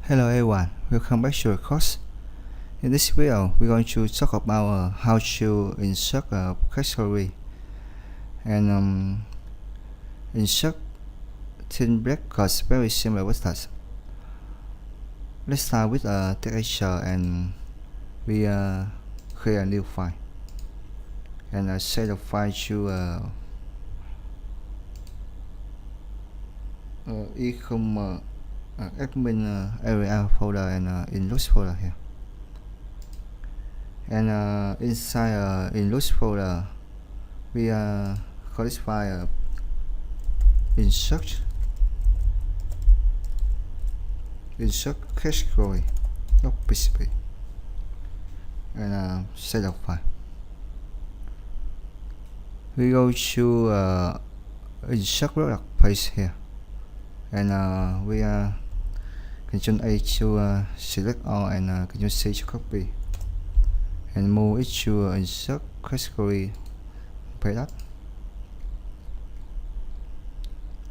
Hello everyone, welcome back to the course. In this video, we're going to talk about how to insert a category and insert thin records very similar with that. Let's start with a texture and we create a new file and set the file to eCommerce admin area folder and index folder here. And inside index folder, we call this file insert category .php and set up file. We go to insert product page here, and we Ctrl A to select all and Ctrl C to copy and move it to insert category page up.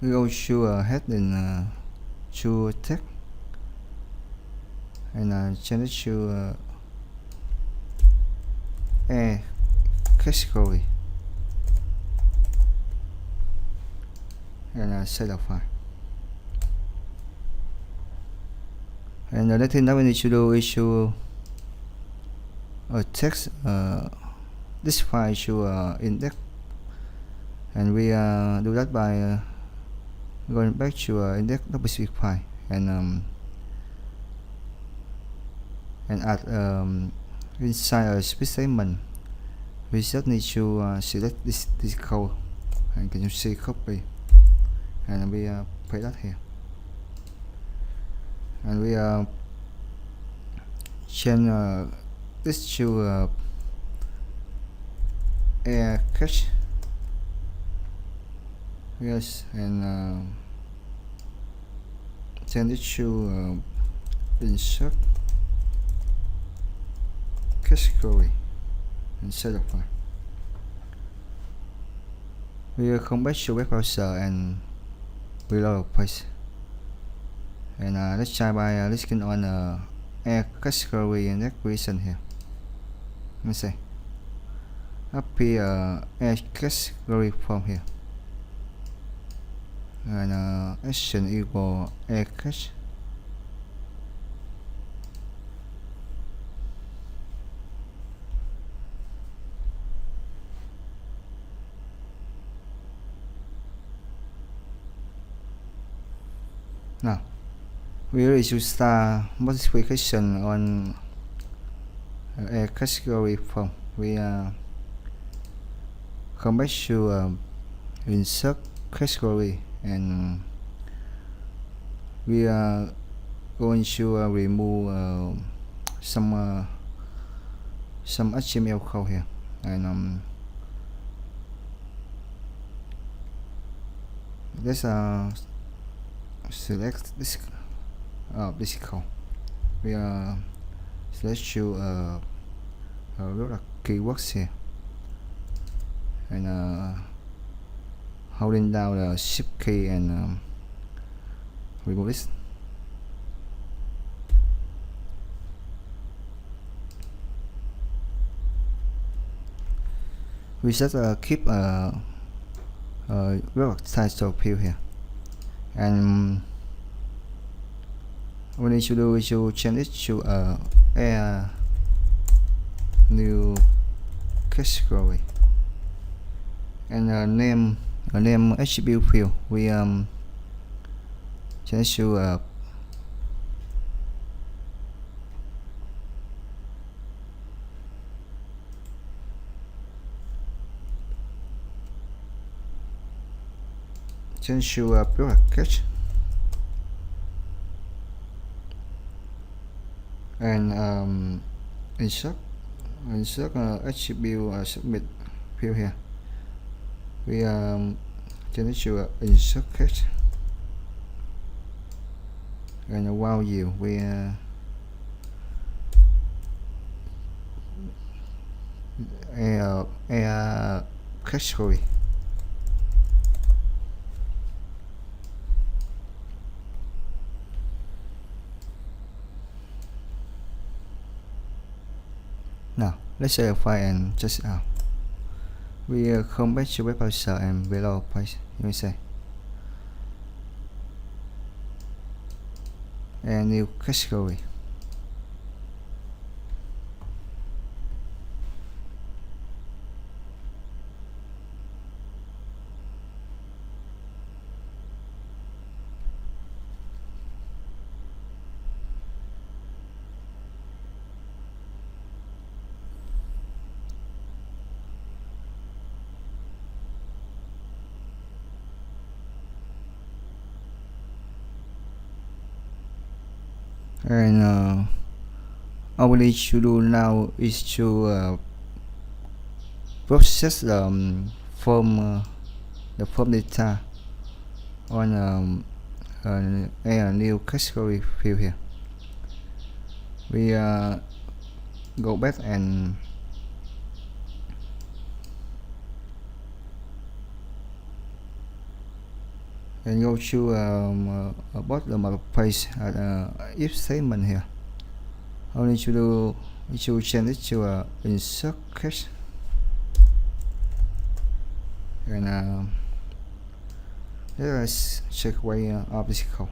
We go to heading to text and change it to a category and set up file. And the next thing that we need to do is to text this file to index, and we do that by going back to index.php file and add inside a split statement. We just need to select this code and can you see copy, and we paste that here, and we change this to a cache. Yes, and change it to insert category and set up file. We come back to web browser and we load a page. And let's try by clicking on a category and recreation here. Let's say appear a category form here, and action equal a cache. Now we ready to start modification on a category form. We come back to insert category, and we are going to remove some HTML code here, and let's select this code. We select to lot of keywords here, and holding down the shift key and remove this. We just keep product title field here, and what we need to do is to change it to a new category, and name attribute field. We change to product cache, and insert attribute submit field here. We change it to insert cache, and value we a category. Let's save a file and test it out. We come back to web browser and below page, you may say, and new category. And all we need to do now is to process the form data on a new category field here. We go back and go to bottom of the page at if statement here. All we need to do is to change it to insert cache, and let's check away of this code.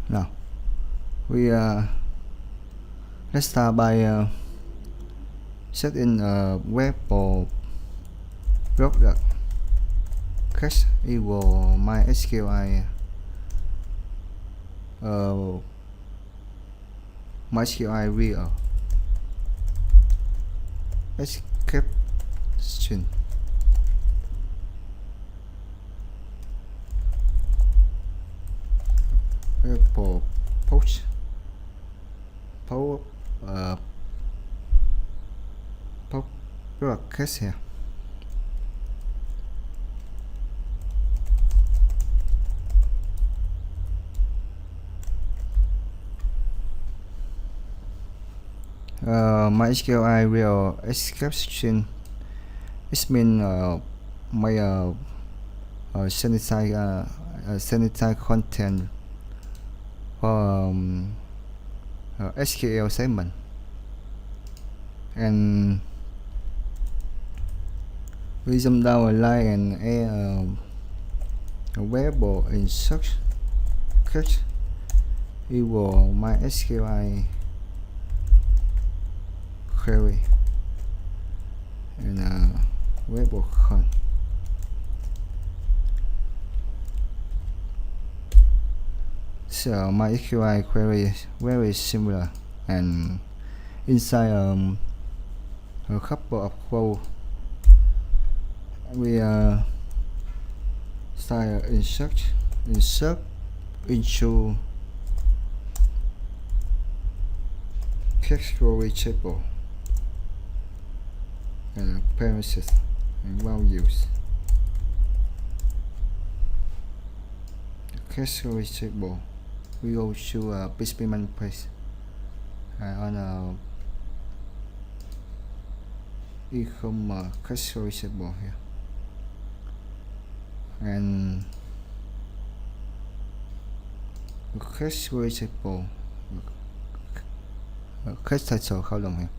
Now we let's start by set in web or product cache equal MySQLi MySQLi real escape string. For post product cache here. MySQLi real escape string is mean my sanitize content for SQL statement, and we zoom down a line and a variable insert cache equal MySQLi query and variable con. So MySQLi query is very similar, and inside a couple of rows we start insert into category table and premises and values. Category table, we go to PHP page on eCommerce category table here, and category table cache title column here.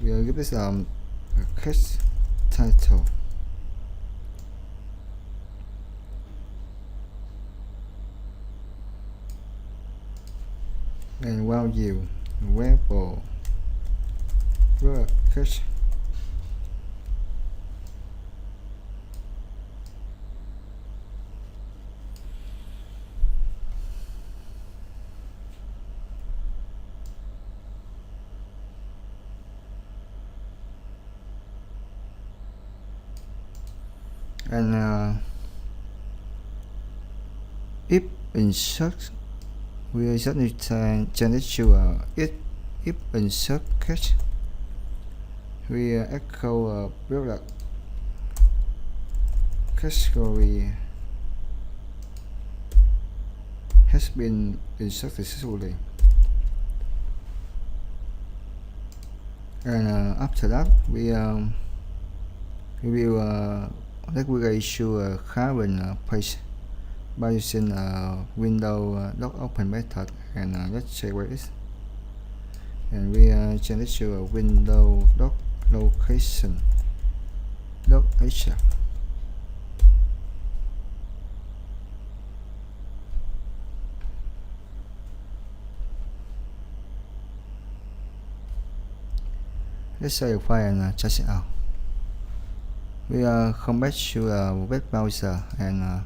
We will give this cache title and value variable cache. And if insert, we just need to change it to if insert cache, we echo product category has been inserted successfully. And after that, we will issue a current page by using window open method, and let's check what it is. And we change it to a window location h. Let's save the file and test it out. We come back to a web browser, and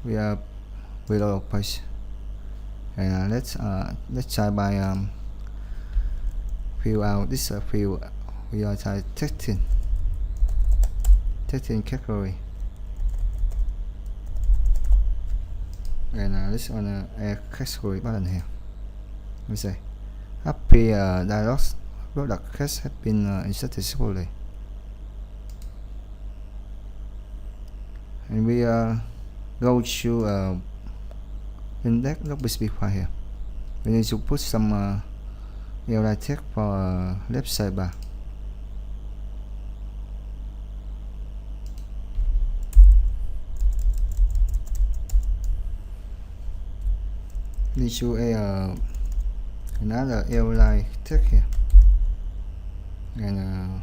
we reload the page. And let's try by fill out this field. We are try testing category, and let's on a category button here. Let me say happy dialog product has been inserted successfully, and we go to index.php file here. We need to put some URI text for left sidebar. Need to another URI text here, and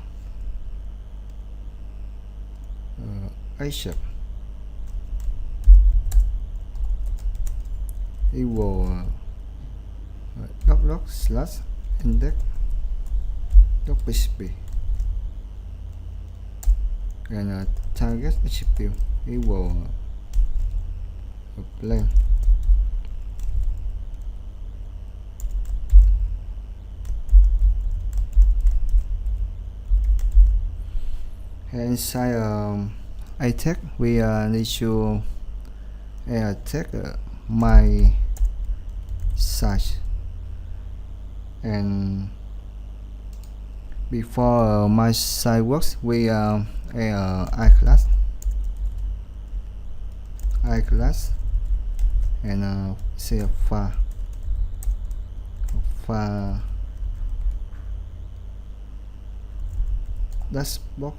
equal /index.php, and target HTTP equal blank. And inside a tag, we need to tag my site, and before my site works, we I class, and say a file dashboard.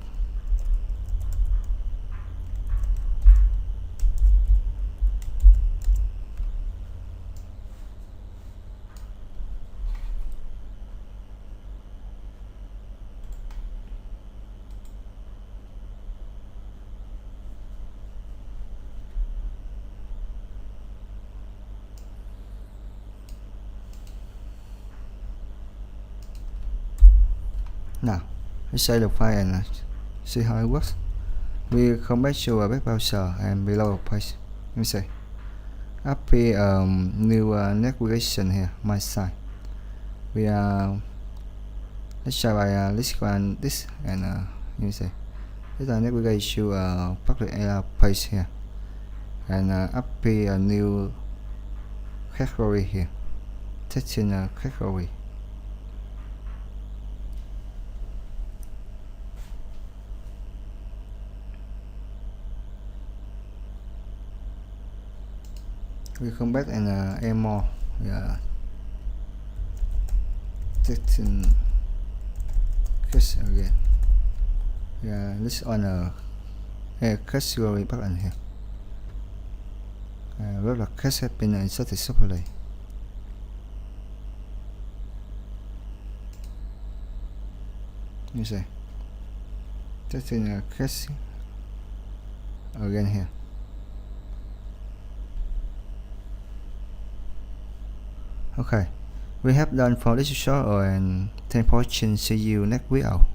Now let's save the file and see how it works. We come back to a web browser, and below the page, let me say happy new navigation here, my site. We let's try by let's go on this, and you say this is navigate to public area page here, and happy new category here, testing category. We come back and add more. Yeah, testing case again. Yeah, this on a category button here. Web case has been inserted successfully. You see, testing case again here. Okay, we have done for this tutorial, and thanks for watching. See you next video.